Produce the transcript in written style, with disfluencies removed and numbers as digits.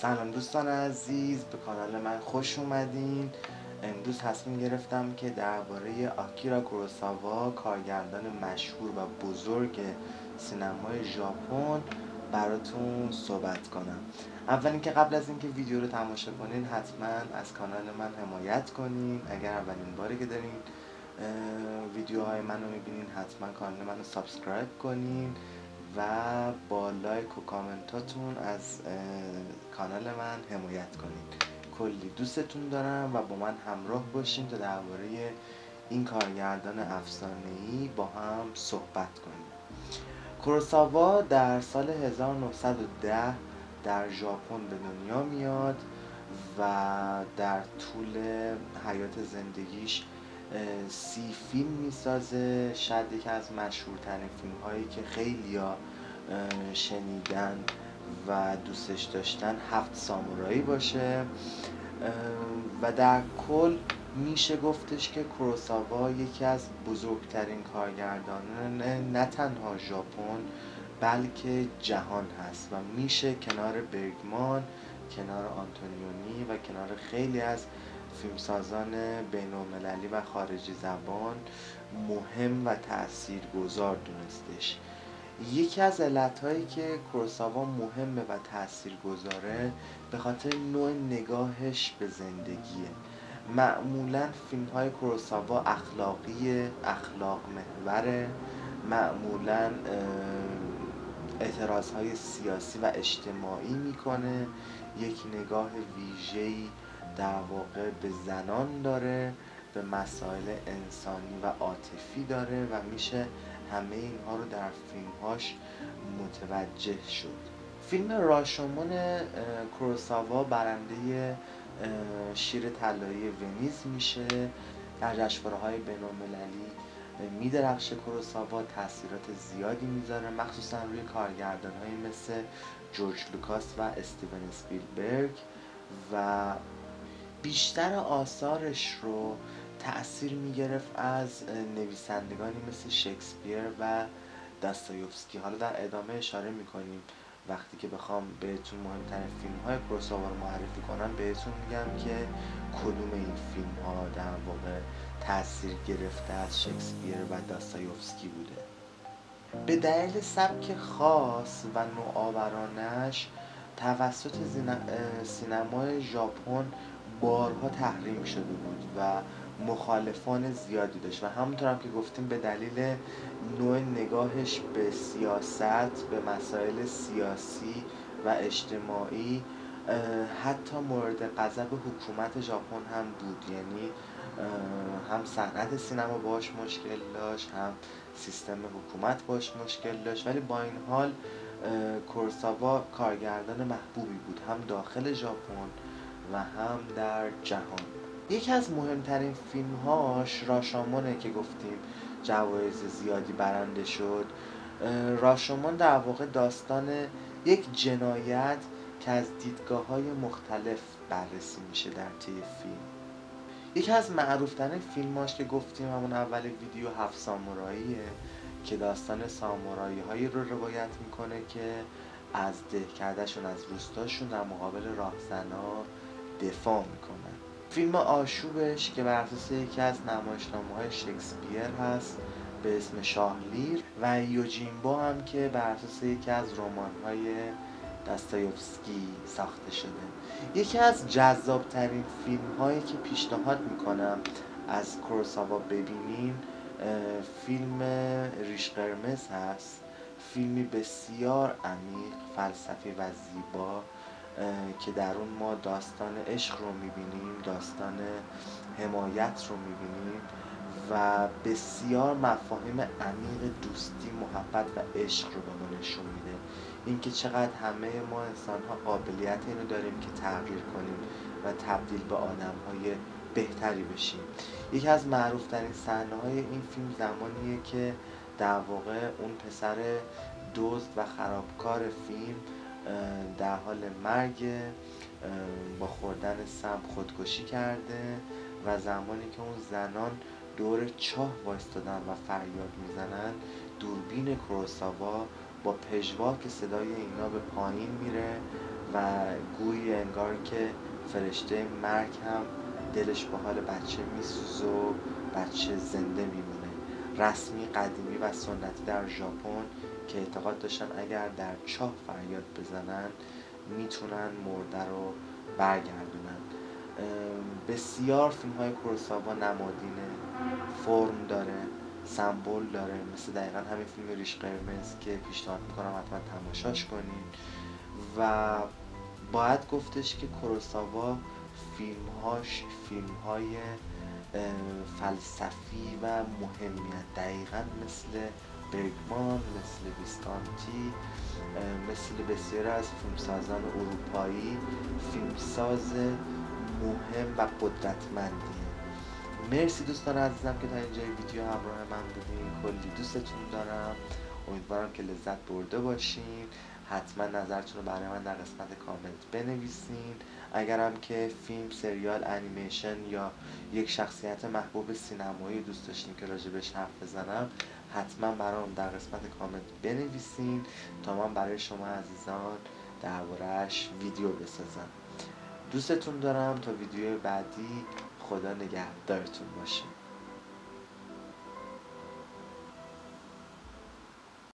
سلام دوستان عزیز، به کانال من خوش اومدین. امروز تصمیم گرفتم که درباره آکیرا کوروساوا، کارگردان مشهور و بزرگ سینمای ژاپن براتون صحبت کنم. اول اینکه قبل از اینکه ویدیو رو تماشا کنین حتما از کانال من حمایت کنین. اگر اولین باری که دارین ویدیوهای من رو میبینین حتما کانال من رو سابسکرایب کنین و با لایک و کامنتاتون از کانال من حمایت کنین. کلی دوستتون دارم و با من همراه باشین تا درباره این کارگردان افسانه‌ای با هم صحبت کنیم. کوروساوا در سال 1910 در ژاپن به دنیا میاد و در طول حیات زندگیش 30 فیلم میسازه. شاید یکی از مشهورترین فیلم هایی که خیلی ها شنیدن و دوستش داشتن 7 سامورایی باشه و در کل میشه گفتش که کوروساوا یکی از بزرگترین کارگردانان نه تنها ژاپن بلکه جهان هست و میشه کنار برگمان، کنار آنتونیونی و کنار خیلی از فیلمسازان بین‌المللی و خارجی زبان مهم و تاثیرگذار دونستش. یکی از علتهایی که کوروساوا مهمه و تاثیرگذاره به خاطر نوع نگاهش به زندگیه. معمولا فیلم های کوروساوا اخلاقی، اخلاق محوره، معمولا اعتراض های سیاسی و اجتماعی میکنه، یک نگاه ویژه‌ای در واقع به زنان داره، به مسائل انسانی و عاطفی داره و میشه همه اینها رو در فیلمهاش متوجه شد. فیلم راشومون کوروساوا برنده شیر طلایی ونیز میشه. در جشنواره‌های بین‌المللی میدرخشه. کوروساوا تاثیرات زیادی میذاره، مخصوصا روی کارگردان‌هایی مثل جورج لوکاس و استیون اسپیلبرگ و بیشتر آثارش رو تأثیر میگرفت از نویسندگانی مثل شکسپیر و داستایوفسکی. حالا در ادامه اشاره میکنیم وقتی که بخوام بهتون مهمترین فیلم های کوروساوا رو معرفی کنم بهتون میگم که کدوم این فیلم ها در واقع تأثیر گرفته از شکسپیر و داستایوفسکی بوده. به دلیل سبک خاص و نوآورانش توسط سینمای ژاپن بارها تحریم شده بود و مخالفان زیادی داشت و همونطور هم که گفتیم به دلیل نوع نگاهش به سیاست، به مسائل سیاسی و اجتماعی حتی مورد غضب حکومت ژاپن هم بود. یعنی هم صنعت سینما باش مشکل داشت، هم سیستم حکومت باش مشکل داشت، ولی با این حال کوروساوا کارگردان محبوبی بود هم داخل ژاپن و هم در جهان. یکی از مهمترین فیلم هاش راشامونه که گفتیم جوایز زیادی برنده شد. راشومون در واقع داستان یک جنایت که از دیدگاه‌های مختلف بررسی میشه در طی فیلم. یکی از معروفترین فیلماش که گفتیم همون اول ویدیو 7 ساموراییه که داستان سامورایی هایی رو روایت میکنه که از دهکده‌شون، از روستاشون در مقابل راهزنا دفاع میکنن. فیلم آشوبش که بر اساس یکی از نمایشنامه‌های شکسپیر هست به اسم شاه لیر و یوجینبو هم که بر اساس یکی از رمان‌های داستایوفسکی ساخته شده. یکی از جذابترین فیلم هایی که پیشنهاد میکنم از کوروساوا ببینین فیلم ریش قرمز هست. فیلمی بسیار عمیق، فلسفی و زیبا که در اون ما داستان عشق رو میبینیم، داستان حمایت رو میبینیم و بسیار مفاهیم عمیق دوستی، محبت و عشق رو به ما نشون میده. اینکه چقدر همه ما انسان ها قابلیت اینو داریم که تغییر کنیم و تبدیل به آدم های بهتری بشیم. یکی از معروف ترین صحنه های این فیلم زمانیه که در واقع اون پسر دزد و خرابکار فیلم در حال مرگ با خوردن سم خودکشی کرده و زمانی که اون زنان دور چاه وایستادن و فریاد میزنن دوربین کوروساوا با پژواک صدای اینا به پایین میره و گویی انگار که فرشته مرگ هم دلش به حال بچه میسوزه و بچه زنده میمونه. رسمی قدیمی و سنتی در ژاپن که اعتقاد داشتن اگر در چاه فریاد بزنن میتونن مرده رو برگردونن. بسیار فیلم های کوروساوا نمادینه، فرم داره، سمبل داره، مثل دقیقا همین فیلم ریش قرمز که پیشنهاد میکنم حتما تماشاش کنین. و باید گفتش که کوروساوا فیلم های فلسفی و مهمیت، دقیقا مثل برگمان، مثل ویسکانتی، مثل بسیاری از فیلمسازان اروپایی، فیلمساز مهم و قدرتمندیه. مرسی دوستان عزیزم که تا اینجای ویدیو همراه من بودین. کلی دوستتون دارم، امیدوارم که لذت برده باشین. حتما نظرتون رو برای من در قسمت کامنت بنویسین. اگرم که فیلم، سریال، انیمیشن یا یک شخصیت محبوب سینمایی دوست داشتین که راجبش حرف بزنم، حتما برام در قسمت کامنت بنویسین تا من برای شما عزیزان درباره‌اش ویدیو بسازم. دوستتون دارم. تا ویدیو بعدی، خدا نگهدارتون باشه.